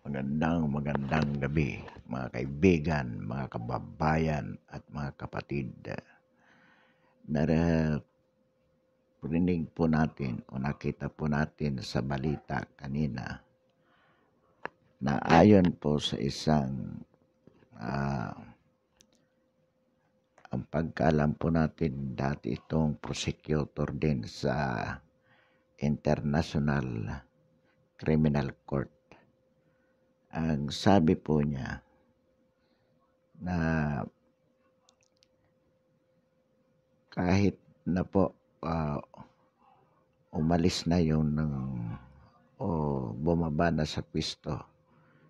Magandang gabi, mga kaibigan, mga kababayan at mga kapatid. Narinig po natin o nakita po natin sa balita kanina na ayon po sa isang ang pagkaalam po natin dati itong prosecutor din sa International Criminal Court. Ang sabi po niya na kahit na po umalis na yung bumaba na sa pwesto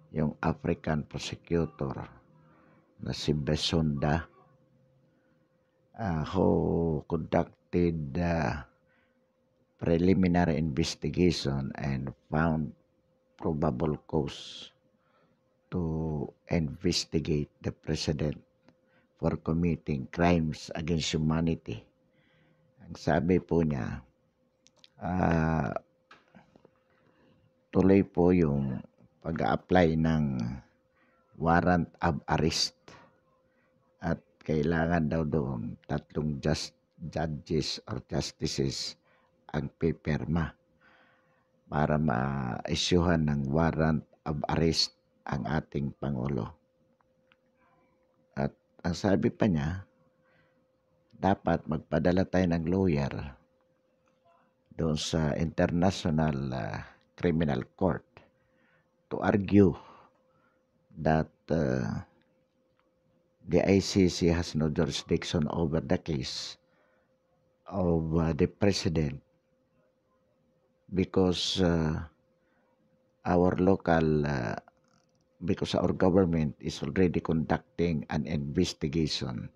yung African prosecutor na si Besonda, who conducted preliminary investigation and found probable cause to investigate the president for committing crimes against humanity. Ang sabi po niya, tuloy po yung pag-a-apply ng warrant of arrest at kailangan daw doon 3 judges or justices ang pipirma para ma-issuehan ng warrant of arrest ang ating Pangulo. At ang sabi pa niya, dapat magpadala tayo ng lawyer doon sa International Criminal Court to argue that the ICC has no jurisdiction over the case of the president because because our government is already conducting an investigation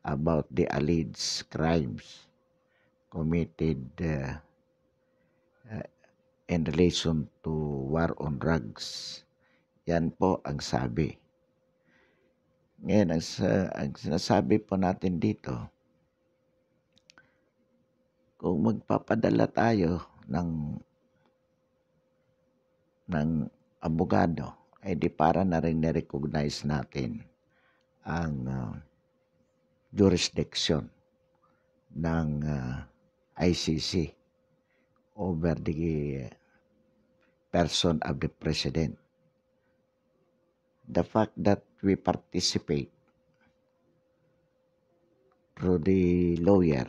about the alleged crimes committed in relation to war on drugs. Yan po ang sabi. Ngayon, ang sinasabi po natin dito, kung magpapadala tayo ng abogado, ay di para na rin na-recognize natin ang jurisdiction ng ICC over the person of the president. The fact that we participate through the lawyer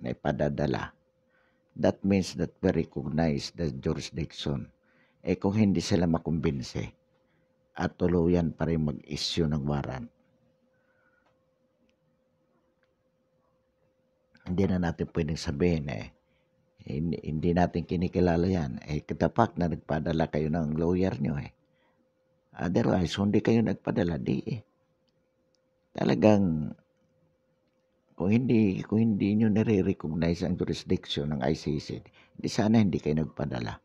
na ipadadala, that means that we recognize the jurisdiction. Kung hindi sila makumbinse at tuluyan pa rin mag-issue ng warrant, hindi na natin pwedeng sabihin hindi natin kinikilala yan. The fact na nagpadala kayo ng lawyer nyo otherwise, hindi kayo nagpadala, talagang kung hindi nyo nire-recognize ang jurisdiction ng ICC, di sana hindi kayo nagpadala.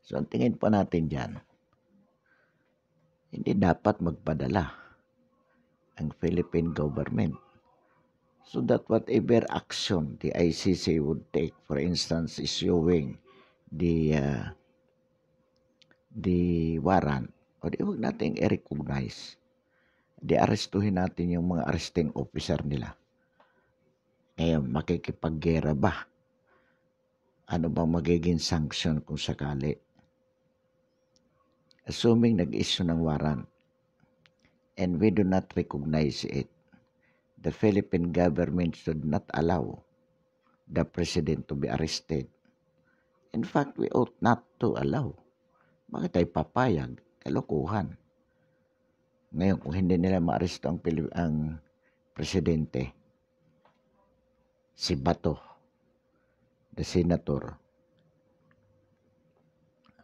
So, ang tingin po natin dyan, hindi dapat magpadala ang Philippine government. So that whatever action the ICC would take, for instance, issuing the warrant, o di huwag natin i-recognize. Di arestuhin natin yung mga arresting officer nila. Ngayon, makikipaggera ba? Ano bang magiging sanction kung sakali? Assuming nag-issue ng warrant and we do not recognize it, the Philippine government should not allow the president to be arrested. In fact, we ought not to allow. Bakit tayo papayag? Kalokohan. Ngayon, kung hindi nila maaresto ang presidente, si Bato, the senator,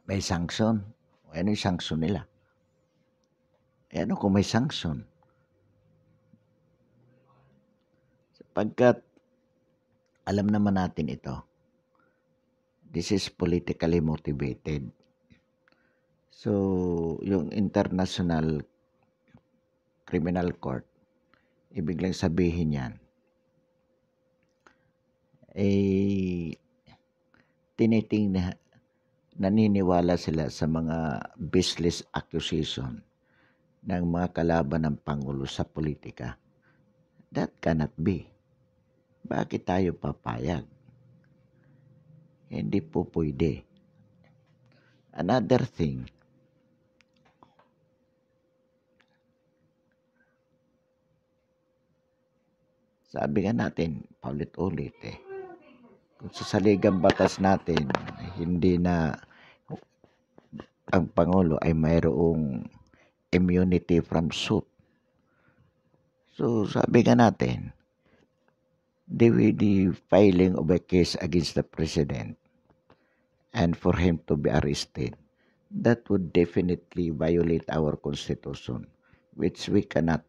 may sanction. Ano yung sanction nila? Ano kung may sanction? Sapagkat alam naman natin ito, this is politically motivated. So, yung International Criminal Court, ibig lang sabihin yan, tinitingnan naniniwala sila sa mga baseless accusation ng mga kalaban ng Pangulo sa politika. That cannot be. Bakit tayo papayag? Hindi po pwede. Another thing, sabi nga natin, paulit-ulit kung sa saligang batas natin, hindi na ang Pangulo ay mayroong immunity from suit. So sabi nga natin, the filing of a case against the President and for him to be arrested, that would definitely violate our Constitution, which we cannot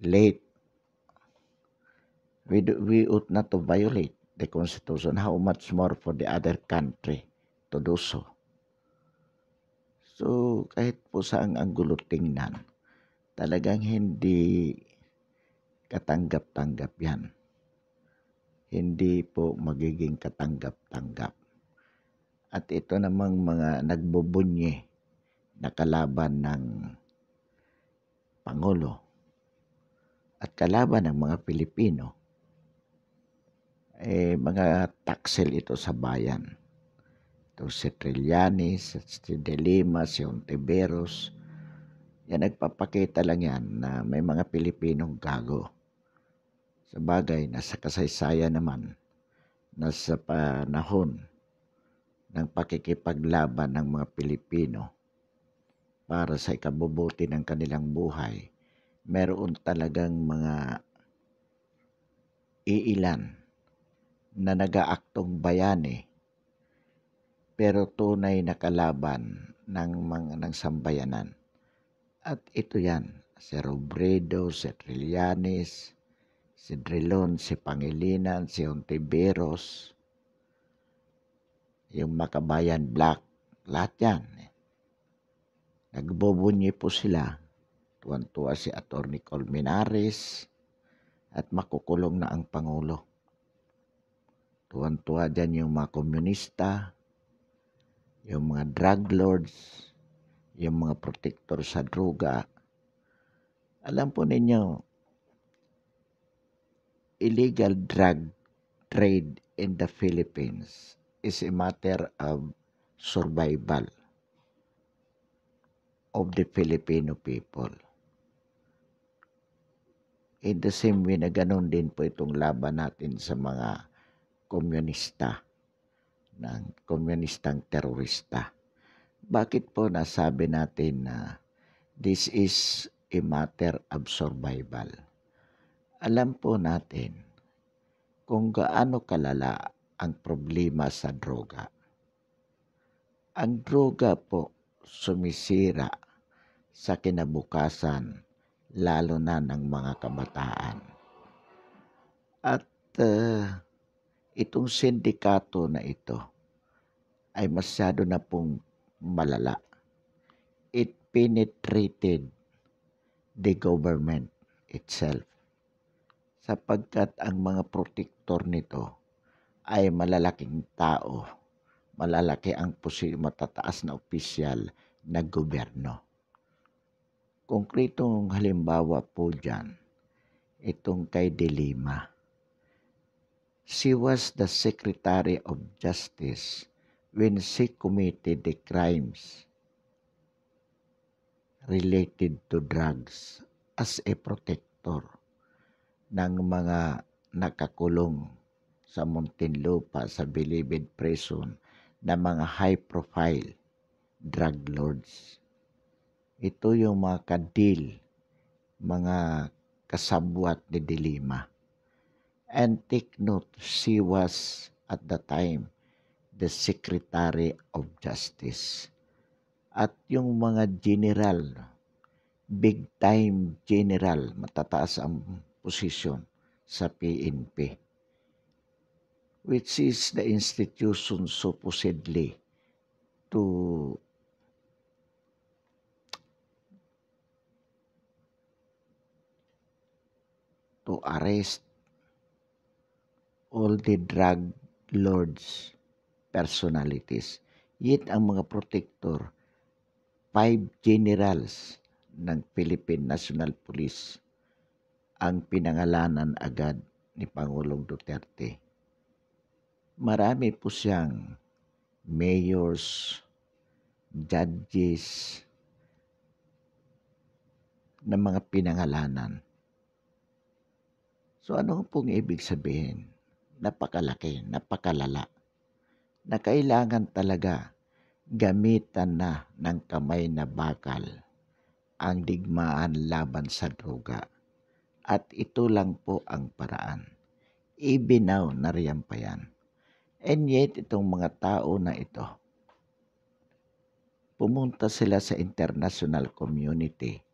late. We ought not to violate the Constitution. How much more for the other country to do so? So kahit po saang anggulo tingnan, talagang hindi katanggap-tanggap yan. Hindi po magiging katanggap-tanggap. At ito namang mga nagbubunyi na kalaban ng Pangulo at kalaban ng mga Pilipino, mga taksel ito sa bayan. Ito si Trillanes, si De Lima, si Ontiveros. Yan, nagpapakita lang yan na may mga Pilipinong gago. Sa bagay, nasa kasaysayan naman, nasa panahon ng pakikipaglaban ng mga Pilipino para sa ikabubuti ng kanilang buhay, meron talagang mga iilan na nag-aaktong bayani pero tunay na kalaban ng sambayanan. At ito yan, si Robredo, si Trillanes, si Drilon, si Pangilinan, si Ontiveros, yung Makabayan Black, lahat yan. Nagbubunyi po sila. Tuwan-tuwa si Atty. Colmenares at makukulong na ang Pangulo. Tuwan-tuwa dyan yung mga komunista, yung mga drug lords, yung mga protector sa droga. Alam po ninyo, illegal drug trade in the Philippines is a matter of survival of the Filipino people. In the same way na ganun din po itong laban natin sa mga komunista, ng komunistang terorista. Bakit po nasabi natin na this is a matter of survival? Alam po natin kung gaano kalala ang problema sa droga. Ang droga po sumisira sa kinabukasan, lalo na ng mga kabataan. At itong sindikato na ito ay masyado na pong malala. It penetrated the government itself, sapagkat ang mga protector nito ay malalaking tao, malalaki ang matataas na opisyal na gobyerno. Konkretong halimbawa po dyan, itong kay De Lima. She was the Secretary of Justice when she committed the crimes related to drugs as a protector ng mga nakakulong sa Muntinlupa, sa Bilibid Prison, na mga high-profile drug lords. Ito yung mga kadil, mga kasabwat ni De Lima. And take note, she was at the time the Secretary of Justice. At yung mga general, big time general, matataas ang posisyon sa PNP, which is the institution supposedly to arrest all the drug lords, personalities. Yet ang mga protector, 5 generals ng Philippine National Police ang pinangalanan agad ni Pangulong Duterte. Marami po siyang mayors, judges na mga pinangalanan. So ano pong ibig sabihin? Napakalaki, napakalala, na kailangan talaga gamitan na ng kamay na bakal ang digmaan laban sa droga. At ito lang po ang paraan. Ibinaw na riyan pa yan. And yet, itong mga tao na ito, pumunta sila sa international community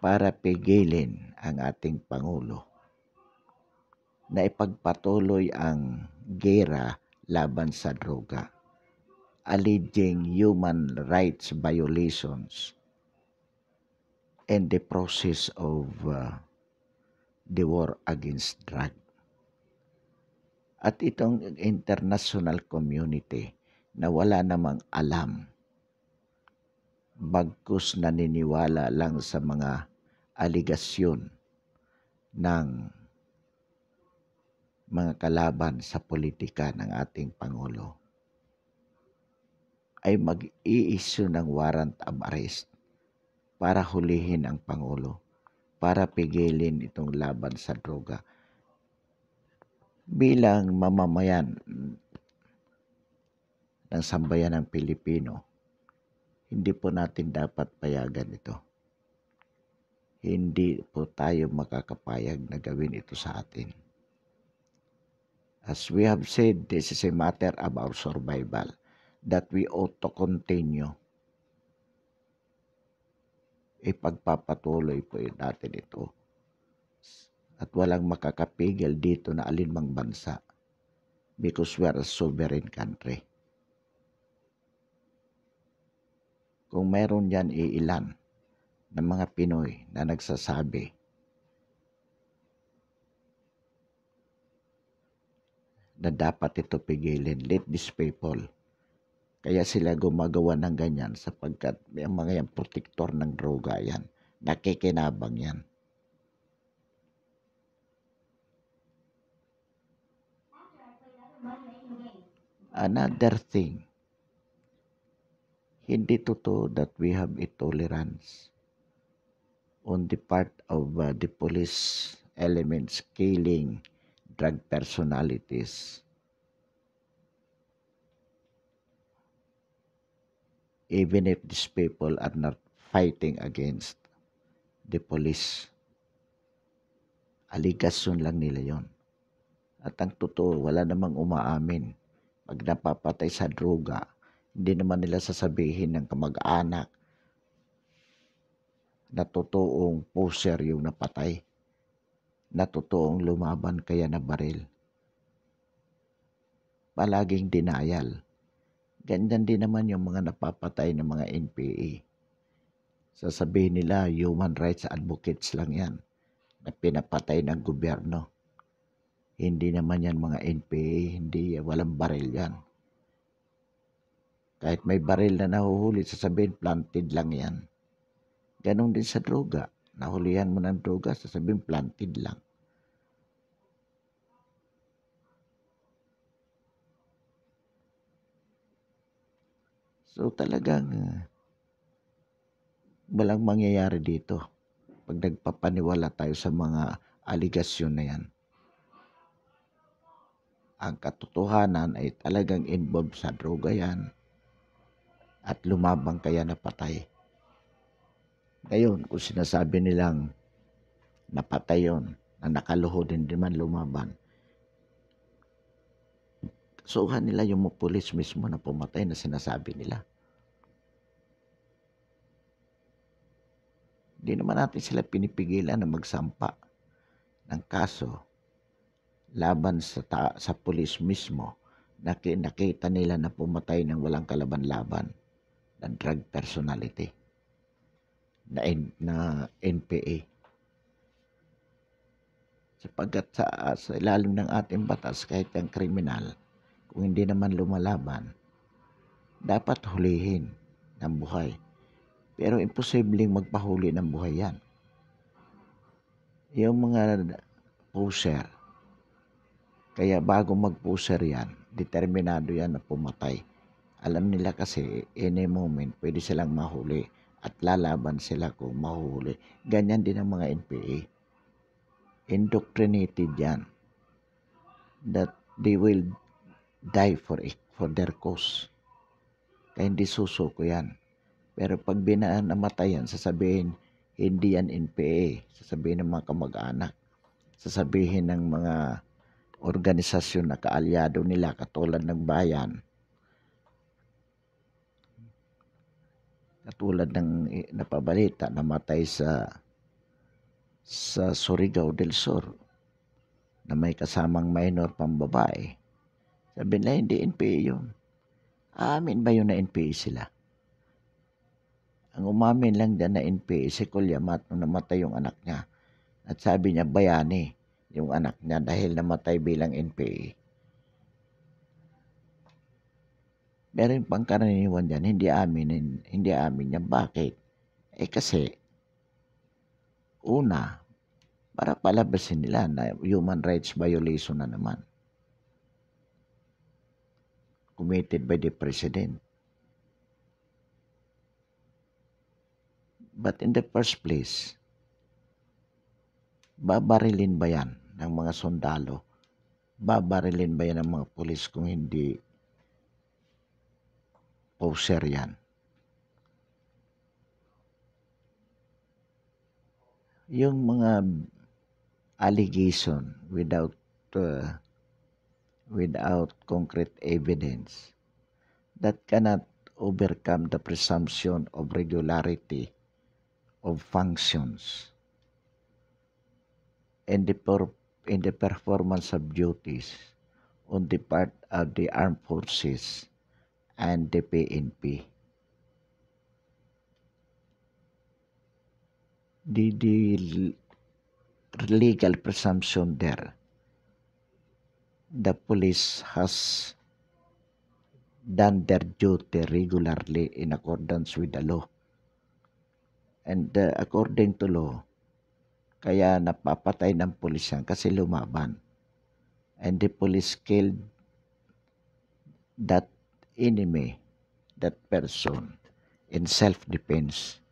para pigilin ang ating Pangulo na ipagpatuloy ang gera laban sa droga, alleging human rights violations and the process of the war against drug. At itong international community na wala namang alam, bagkus naniniwala lang sa mga aligasyon ng mga kalaban sa politika ng ating Pangulo, ay mag-i-issue ng warrant of arrest para hulihin ang Pangulo, para pigilin itong laban sa droga. Bilang mamamayan ng sambayan ng Pilipino, hindi po natin dapat payagan ito. Hindi po tayo makakapayag na gawin ito sa atin. As we have said, this is a matter of our survival that we ought to continue. Ipagpapatuloy po natin ito. At walang makakapigil dito na alinmang bansa because we are a sovereign country. Kung mayroon yan iilan ng mga Pinoy na nagsasabi na dapat ito pigilin, let these people. Kaya sila gumagawa ng ganyan sapagkat may mga yan protektor ng droga yan. Nakikinabang yan. Another thing, hindi totoo that we have a tolerance on the part of the police elements killing drug personalities. Even if these people are not fighting against the police. Aligasyon lang nila yon. At ang totoo, wala namang umaamin. Pag napapatay sa droga, hindi naman nila sasabihin ng kamag-anak na totoong poser yung napatay, na totoong lumaban kaya na baril. Palaging denial. Ganyan din naman yung mga napapatay ng mga NPA. Sasabihin nila, human rights advocates lang yan, na pinapatay ng gobyerno. Hindi naman yan mga NPA, walang baril yan. Kahit may baril na nahuhuli, sasabihin planted lang yan. Ganon din sa droga. Nahulihan mo ng droga, sasabihin planted lang. So talagang walang mangyayari dito pag nagpapaniwala tayo sa mga aligasyon na yan. Ang katotohanan ay talagang involved sa droga yan at lumabang kaya napatay. Ngayon, kung sinasabi nilang napatay yon, na nakaluhod hindi man lumaban, suhan nila yung mga pulis mismo na pumatay na sinasabi nila. Hindi naman natin sila pinipigilan na magsampa ng kaso laban sa pulis mismo na nakita nila na pumatay ng walang kalaban-laban na drug personality na NPA. Sapagkat sa ilalim ng ating batas, kahit ang kriminal, kung hindi naman lumalaban, dapat hulihin ng buhay. Pero imposibleng magpahuli ng buhay yan. Yung mga poser, kaya bago mag-poser yan, determinado yan na pumatay. Alam nila kasi any moment pwede silang mahuli at lalaban sila kung mahuhuli. Ganyan din ang mga NPA. Indoctrinated yan that they will die for their cause. Kaya hindi susuko yan. Pero pag namatayan, sasabihin, hindi yan NPA. Sasabihin ng mga kamag-anak. Sasabihin ng mga organisasyon na kaalyado nila katulad ng bayan. Katulad ng napabalita, namatay sa Surigao del Sur na may kasamang minor pang babae. Sabi na hindi NPA yun. Amin ba yun na NPA sila? Ang umamin lang dyan na NPA si Kulyamat nung namatay yung anak niya. At sabi niya bayani yung anak niya dahil namatay bilang NPA. Pero yung pangkaraniwan dyan, hindi amin niya. Bakit? Kasi, una, para palabasin nila na human rights violation na naman. Committed by the President. But in the first place, babarilin ba yan ng mga sundalo? Babarilin ba yan ng mga pulis kung hindi poser yan? Yung mga allegation without concrete evidence that cannot overcome the presumption of regularity of functions and the performance of duties on the part of the armed forces and the PNP. The legal presumption there, the police has done their duty regularly in accordance with the law. And according to law, kaya napapatay ng pulis yan kasi lumaban. And the police killed that enemy, that person, in self-defense.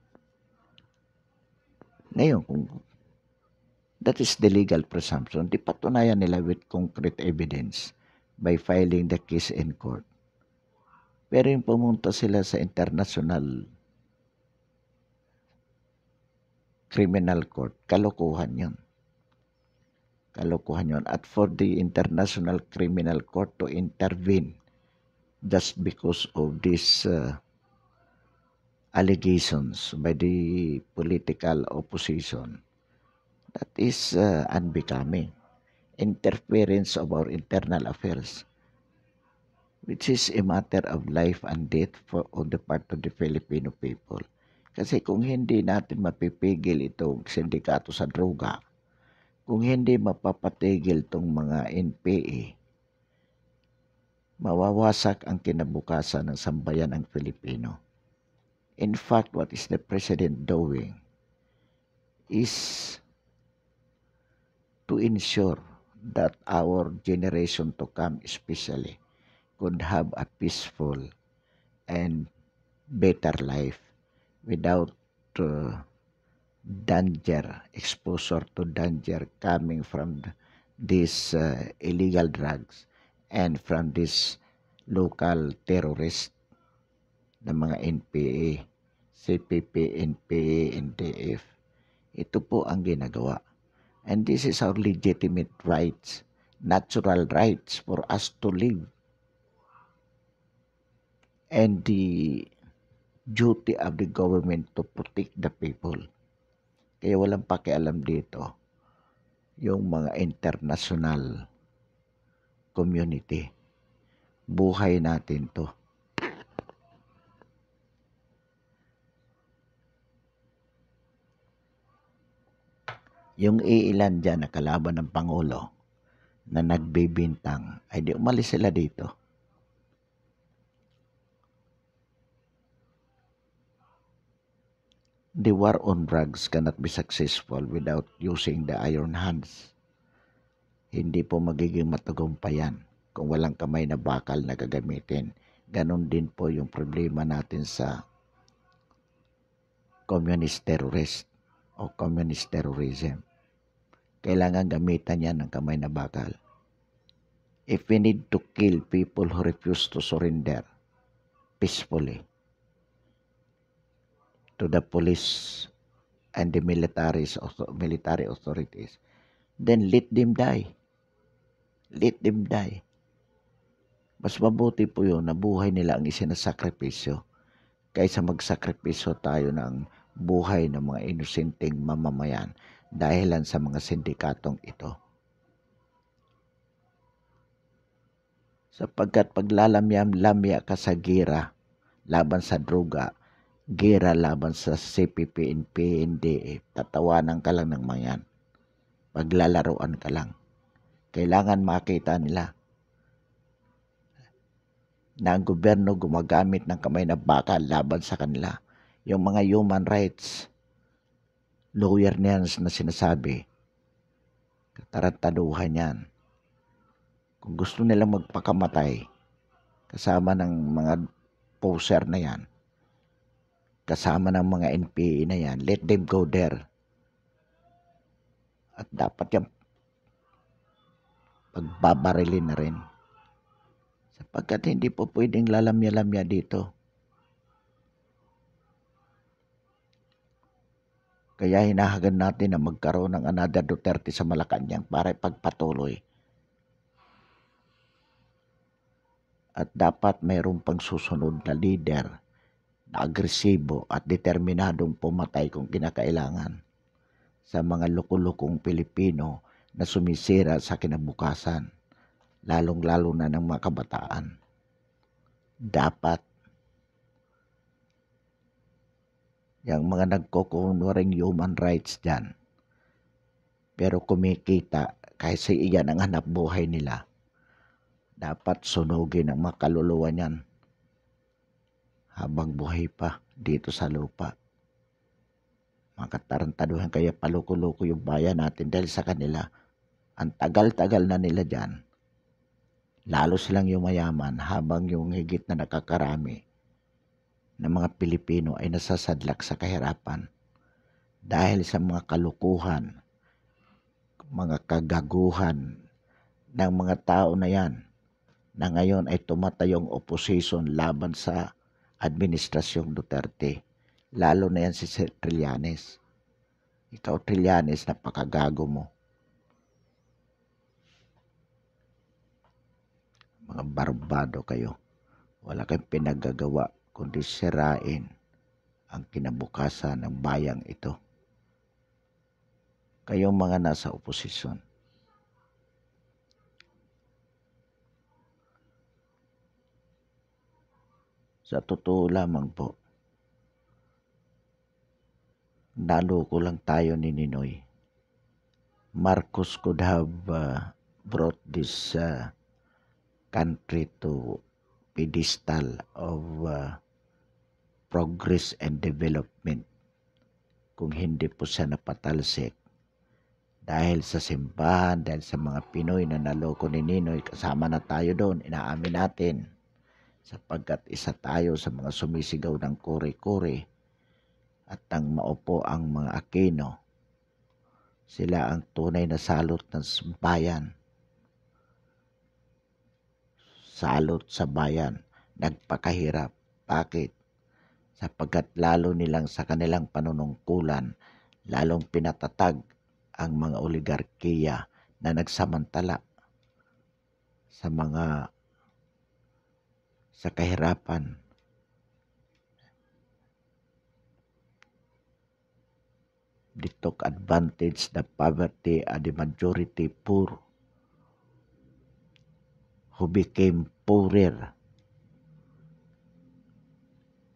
Ngayon, kung that is the legal presumption, di patunayan nila with concrete evidence by filing the case in court. Pero yung pumunta sila sa international criminal court, kalokohan yun. Kalokohan yun. At for the international criminal court to intervene just because of these allegations by the political opposition, that is unbecoming. Interference of our internal affairs, which is a matter of life and death on the part of the Filipino people. Kasi kung hindi natin mapipigil itong sindikato sa droga, kung hindi mapapatigil itong mga NPA, mawawasak ang kinabukasan ng sambayan ng Filipino. In fact, what is the President doing is to ensure that our generation to come especially could have a peaceful and better life without danger, exposure to danger coming from these illegal drugs and from this local terrorist na mga NPA, CPP, NPA, NDF. Ito po ang ginagawa. And this is our legitimate rights, natural rights for us to live. And the duty of the government to protect the people. Kaya walang pakialam dito yung mga international community. Buhay natin to. Yung iilan dyan na kalaban ng Pangulo na nagbibintang, ay di umalis sila dito. The war on drugs cannot be successful without using the iron hands. Hindi po magiging matagumpayan kung walang kamay na bakal na gagamitin. Ganon din po yung problema natin sa communist terrorist o communist terrorism. Kailangan gamitan yan ng kamay na bakal. If we need to kill people who refuse to surrender peacefully to the police and the military authorities, then let them die. Let them die. Mas mabuti po yun na buhay nila ang isinasakripisyo kaysa magsakripisyo tayo ng buhay ng mga inosenteng mamamayan dahilan sa mga sindikatong ito. Sapagkat paglalamya ka sa gira laban sa droga, gira laban sa CPP, NP, NDA, tatawanan ka lang ng mga yan. Paglalaruan ka lang. Kailangan makita nila na ang gobyerno gumagamit ng kamay na bakal laban sa kanila. Yung mga human rights lawyer niyan na sinasabi, katarantaduhan yan. Kung gusto nilang magpakamatay, kasama ng mga poser na yan, kasama ng mga NPA na yan, let them go there. At dapat yung pagbabarilin na rin. Sapagkat hindi po pwedeng lalamya-lamya dito. Kaya hinahagan natin na magkaroon ng another Duterte sa Malacanang para ipagpatuloy. At dapat mayroong pang susunod na leader na agresibo at determinadong pumatay kung kinakailangan sa mga lukulukong Pilipino na sumisira sa kinabukasan, lalong-lalo na ng mga kabataan. Dapat yung mga nagkukunwaring human rights dyan, pero kumikita kasi iyan ang hanap buhay nila, dapat sunugin ang mga kaluluwa niyan habang buhay pa dito sa lupa. Mga katarantaduhan, kaya paluko-luko yung bayan natin dahil sa kanila. Ang tagal-tagal na nila dyan, lalo silang yumayaman habang yung higit na nakakarami ng mga Pilipino ay nasasadlak sa kahirapan dahil sa mga kalukuhan, mga kagaguhan ng mga tao na yan na ngayon ay tumatayong opposition laban sa Administrasyong Duterte. Lalo na yan si Sir Trillanes. Ikaw, Trillanes, napakagago mo. Mga barbado kayo. Wala kayong pinagagawa kundi sirain ang kinabukasan ng bayang ito. Kayong mga nasa oposisyon. Sa totoo lamang po, naloko lang tayo ni Ninoy. Marcos could have brought this country to pedestal of progress and development kung hindi po siya napatalsik dahil sa simbahan, dahil sa mga Pinoy na naloko ni Ninoy. Kasama na tayo doon, inaamin natin, sapagkat isa tayo sa mga sumisigaw ng kore-kore at nang maupo ang mga Aquino, sila ang tunay na salot ng bayan. Salot sa bayan, nagpakahirap. Bakit? Sapagkat lalo nilang sa kanilang panunungkulan, lalong pinatatag ang mga oligarkiya na nagsamantala sa kahirapan. They took advantage the poverty of the majority poor who became poorer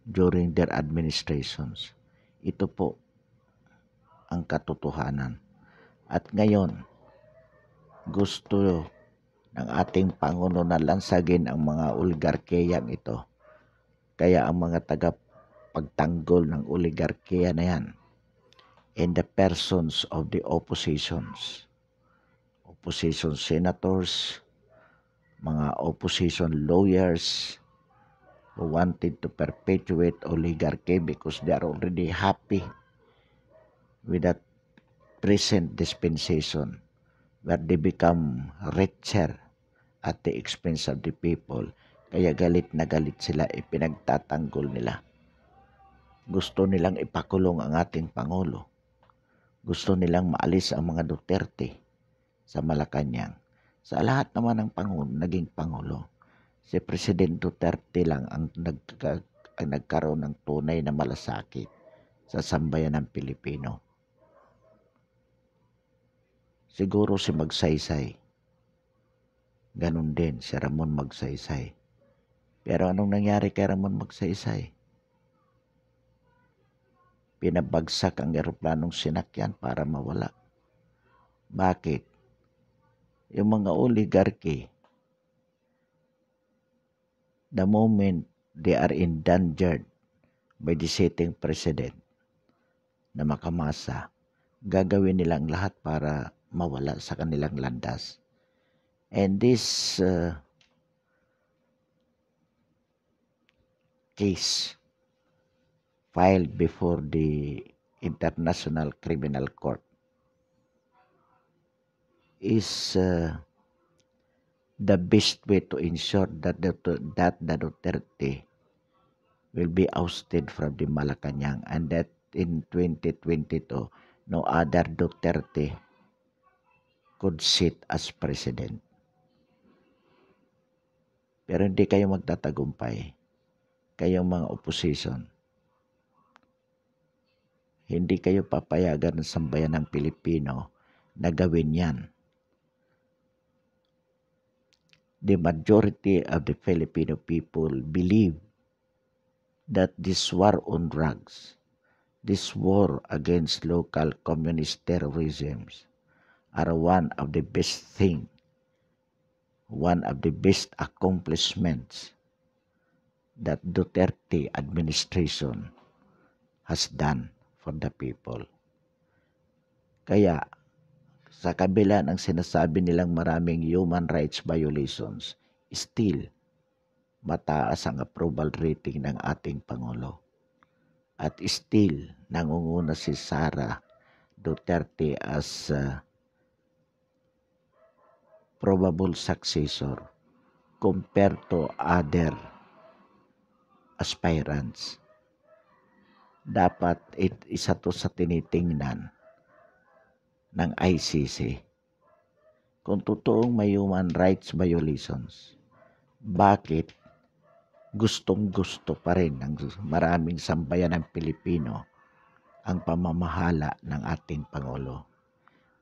during their administrations. Ito po ang katotohanan. At ngayon, gusto ng ating Pangulo na lansagin ang mga oligarkiyang ito. Kaya ang mga pagtanggol ng oligarkiya na yan in the persons of the opposition senators, mga opposition lawyers who wanted to perpetuate oligarchy because they are already happy with that present dispensation where they become richer at the expense of the people. Kaya galit na galit sila, ipinagtatanggol nila. Gusto nilang ipakulong ang ating Pangulo. Gusto nilang maalis ang mga Duterte sa Malacanang. Sa lahat naman ng naging Pangulo, si President Duterte lang ang nagkaroon ng tunay na malasakit sa sambayan ng Pilipino. Siguro si Magsaysay. Ganun din si Ramon Magsaysay. Pero anong nangyari kay Ramon Magsaysay? Pinabagsak ang eroplanong sinakyan para mawala. Bakit? Yung mga oligarchy, the moment they are endangered by the sitting president na makamasa, gagawin nilang lahat para mawala sa kanilang landas. And this case filed before the International Criminal Court is the best way to ensure that the Duterte will be ousted from the Malacanang, and that in 2022, no other Duterte could sit as president. Pero hindi kayo magtatagumpay. Kayong mga opposition. Hindi kayo papayagan ng sambayan ng Pilipino na gawin yan. The majority of the Filipino people believe that this war on drugs, this war against local communist terrorisms are one of the best things, one of the best accomplishments that Duterte administration has done for the people. Kaya, sa kabila ng sinasabi nilang maraming human rights violations, still, mataas ang approval rating ng ating Pangulo. At still, nangunguna si Sara Duterte as probable successor compared to other aspirants. Dapat isa to sa tinitingnan ng ICC. Kung totoong may human rights violations, bakit gustong-gusto pa rin ng maraming sambayan ng Pilipino ang pamamahala ng ating Pangulo?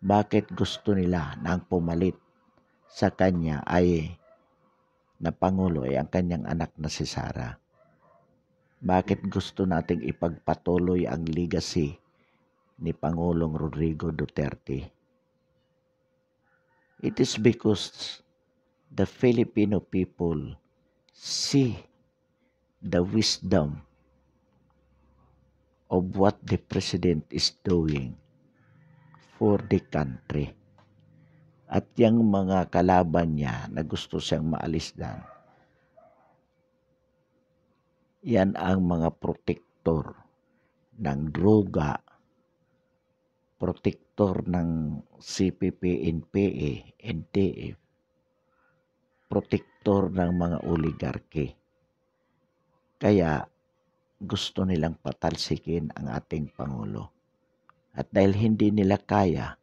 Bakit gusto nila na ang pumalit sa kanya na Pangulo ay ang kanyang anak na si Sara? Bakit gusto nating ipagpatuloy ang legacy ni Pangulong Rodrigo Duterte? It is because the Filipino people see the wisdom of what the President is doing for the country. At yung mga kalaban niya na gusto siyang maalis dan, yan ang mga protektor ng droga, protektor ng CPP, NPA, NTF, protektor ng mga oligarchy. Kaya gusto nilang patalsikin ang ating Pangulo. At dahil hindi nila kaya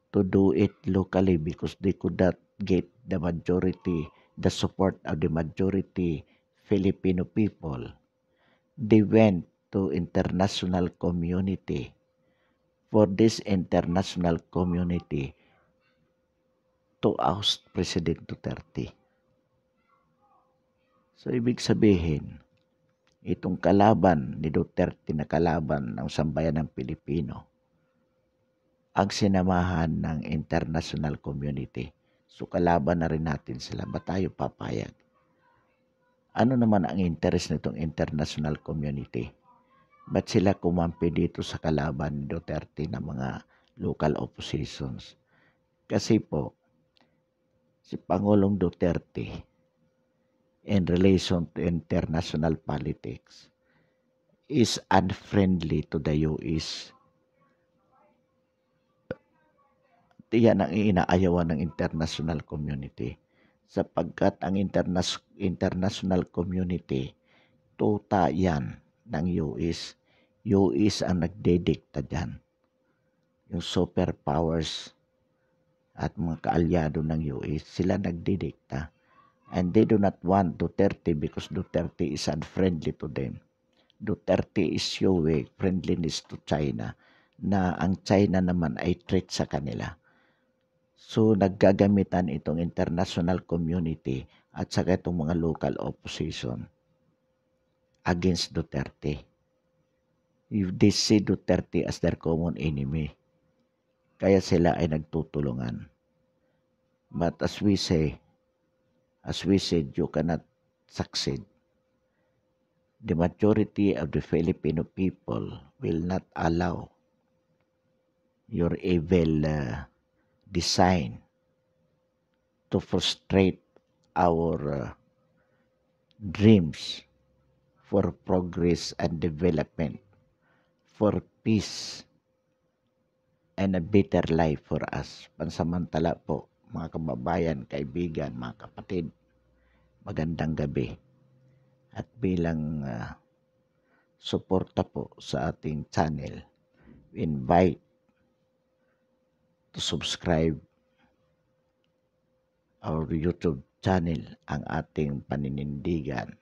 to do it locally because they could not get the support of the majority Filipino people, they went to international community for this international community to oust President Duterte. So, ibig sabihin, itong kalaban ni Duterte na kalaban ng sambayan ng Pilipino, ang sinamahan ng international community. So, kalaban na rin natin sila. Ba tayo papayag? ano naman ang interest nitong international community? Ba't sila kumampi dito sa kalaban ni Duterte ng mga local oppositions? Kasi po, si Pangulong Duterte in relation to international politics is unfriendly to the US. Yan ang inaayawan ng international community sapagkat ang international community tuta yan ng US. US ang nagdedikta dyan. Yung superpowers at mga kaalyado ng US, sila nagdidikta. And they do not want Duterte because Duterte is unfriendly to them. Duterte is showing friendliness to China na ang China naman ay threat sa kanila. So naggagamitan itong international community at saka itong mga local opposition against Duterte. If they see Duterte as their common enemy, kaya sila ay nagtutulungan. But as we said, you cannot succeed. The majority of the Filipino people will not allow your evil design to frustrate our dreams for progress and development, for peace and a better life for us. Pansamantala po, mga kababayan, kaibigan, mga kapatid, magandang gabi. At bilang suporta po sa ating channel, we invite to subscribe our YouTube channel, ang ating paninindigan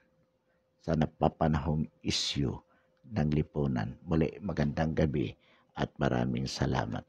sa napapanahong issue ng lipunan. Muli, magandang gabi at maraming salamat.